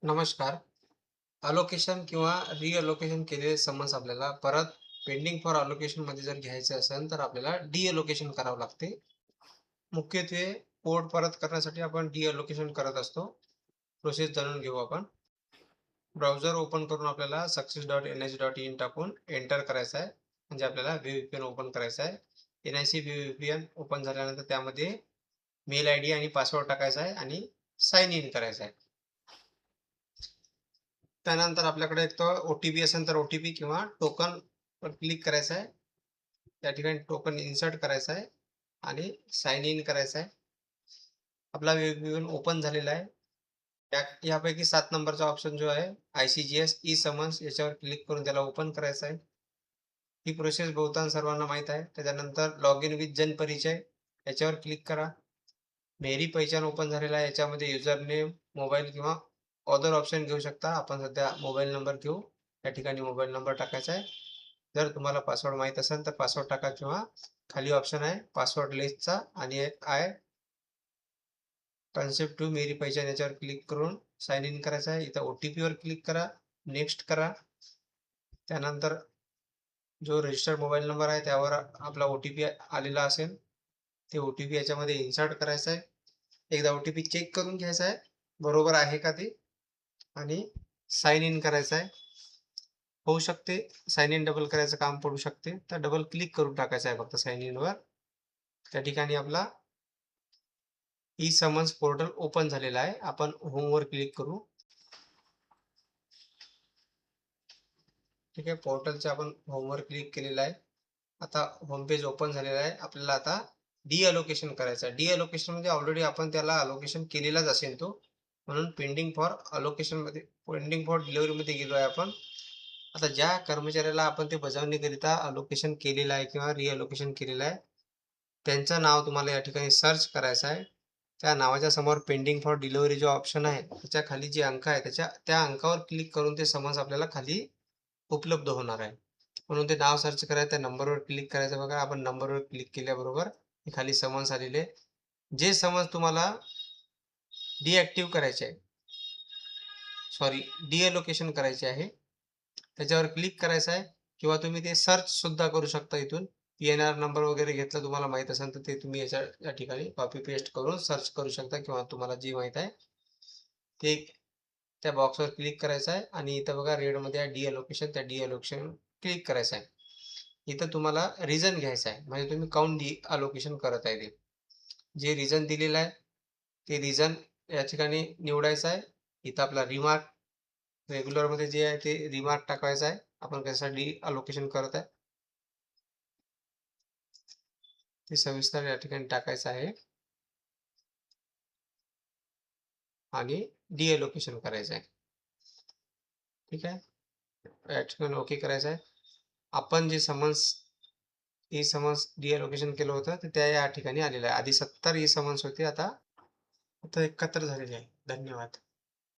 नमस्कार. अलोकेशन किंवा रिअलोकेशन केलेले समन्स आपल्याला परत पेंडिंग फॉर अलोकेशनमध्ये जर घ्यायचे असेल, तर आपल्याला डिअलोकेशन करावं लागते. मुख्यत्वे कोड परत करण्यासाठी आपण डिअलोकेशन करत असतो. प्रोसेस जाणून घेऊ आपण. ब्राउझर ओपन करून आपल्याला success.nhn टाकून एंटर करायचं आहे. म्हणजे आपल्याला व्ही ओपन करायचा आहे. NIC व्ही ओपन झाल्यानंतर त्यामध्ये मेल आयडी आणि पासवर्ड टाकायचा आहे आणि साइन इन करायचं आहे. त्यानंतर आपल्याकडे एक तर ओ-टी-पी असेल तर ओ-टी-पी किंवा टोकनवर क्लिक करायचं आहे. त्या ठिकाणी टोकन इन्सर्ट करायचा आहे आणि साइन इन करायचं आहे. आपला वेब ओपन झालेला आहे. यापैकी 7 नंबरचा ऑप्शन जो आहे ICGS ई समन्स याच्यावर क्लिक करून त्याला ओपन करायचं आहे. ही प्रोसेस बहुतांश सर्वांना माहीत आहे. त्याच्यानंतर लॉग इन विथ जन परिचय याच्यावर क्लिक करा. मेरी पहिचान ओपन झालेला आहे. याच्यामध्ये युजर नेम, मोबाईल किंवा अदर ऑप्शन घेऊ शकता. आपण सध्या मोबाईल नंबर घेऊ. या ठिकाणी मोबाईल नंबर टाकायचा आहे. जर तुम्हाला पासवर्ड माहीत असेल तर पासवर्ड टाका किंवा खाली ऑप्शन आहे पासवर्ड लेसचा आणि एक आहे कन्सेप्ट टू मेरी पहिचान याच्यावर क्लिक करून साइन इन करायचं आहे. इथं ओ-टी-पीवर क्लिक करा. नेक्स्ट करा. त्यानंतर जो रजिस्टर्ड मोबाईल नंबर आहे त्यावर आपला ओ-टी-पी आलेला असेल. ते ओ-टी-पी याच्यामध्ये इन्सर्ट करायचं आहे. एकदा ओ-टी-पी चेक करून घ्यायचा आहे. बरोबर आहे का ते आणि साइन इन करायचं आहे. होऊ शकते साइन इन डबल करायचं काम पडू शकते. तर डबल क्लिक करून टाकायचं आहे फक्त साइन इनवर. त्या ठिकाणी आपला ई समन्स पोर्टल ओपन झालेला आहे. आपण होमवर क्लिक करू. ठीक आहे. पोर्टलच्या आपण होमवर क्लिक केलेलं आहे. आता होम पेज ओपन झालेला आहे. आपल्याला आता डिअलोकेशन करायचं आहे. डिअलोकेशन म्हणजे ऑलरेडी आपण त्याला अलोकेशन केलेलाच असेल तो. म्हणून पेंडिंग फॉर अलोकेशनमध्ये पेंडिंग फॉर डिलिव्हरीमध्ये गेलो आहे आपण. आता ज्या कर्मचाऱ्याला आपण ते बजावणीकरिता अलोकेशन केलेलं आहे किंवा रिअलोकेशन केलेलं आहे, त्यांचं नाव तुम्हाला या ठिकाणी सर्च करायचं आहे. त्या नावाच्या समोर पेंडिंग फॉर डिलिव्हरी जो ऑप्शन आहे, त्याच्या खाली जे अंक आहे त्या अंकावर क्लिक करून ते समन्स आपल्याला खाली उपलब्ध होणार आहे. म्हणून ते नाव सर्च करायचं, त्या नंबरवर क्लिक करायचं बघा. आपण नंबरवर क्लिक केल्याबरोबर खाली समन्स आलेले. जे समन्स तुम्हाला डिॲक्टिव्ह करायचे आहे, सॉरी डिअलोकेशन करायचे आहे, त्याच्यावर क्लिक करायचं आहे किंवा तुम्ही ते सर्च सुद्धा करू शकता इथून. पी-एन-आर नंबर वगैरे घेतला तुम्हाला माहीत असेल तर ते तुम्ही या ठिकाणी कॉपी पेस्ट करून सर्च करू शकता किंवा तुम्हाला जी माहीत आहे ते त्या बॉक्सवर क्लिक करायचं आहे आणि इथं बघा रेडमध्ये आहे डिअलोकेशन, त्या डिअलोकेशन क्लिक करायचं आहे. इथं तुम्हाला रिझन घ्यायचा आहे, म्हणजे तुम्ही काऊन डिअलोकेशन करत आहे ते. जे रिझन दिलेलं आहे, ते रिझन या ठिकाणी निवडायचं आहे. इथं आपला रिमार्क रेग्युलरमध्ये जे आहे ते रिमार्क टाकायचा आहे. आपण कशासाठी अलोकेशन करत आहे ते सविस्तर या ठिकाणी टाकायचं आहे आणि डिअलोकेशन करायचं आहे. ठीक आहे. या ठिकाणी ओके करायचं आहे. आपण जे समन्स ई समन्स डिअलोकेशन केलं होतं तर त्या या ठिकाणी आलेलं आहे. आधी 70 ई समन्स होते, आता 71 झालेले आहे. धन्यवाद.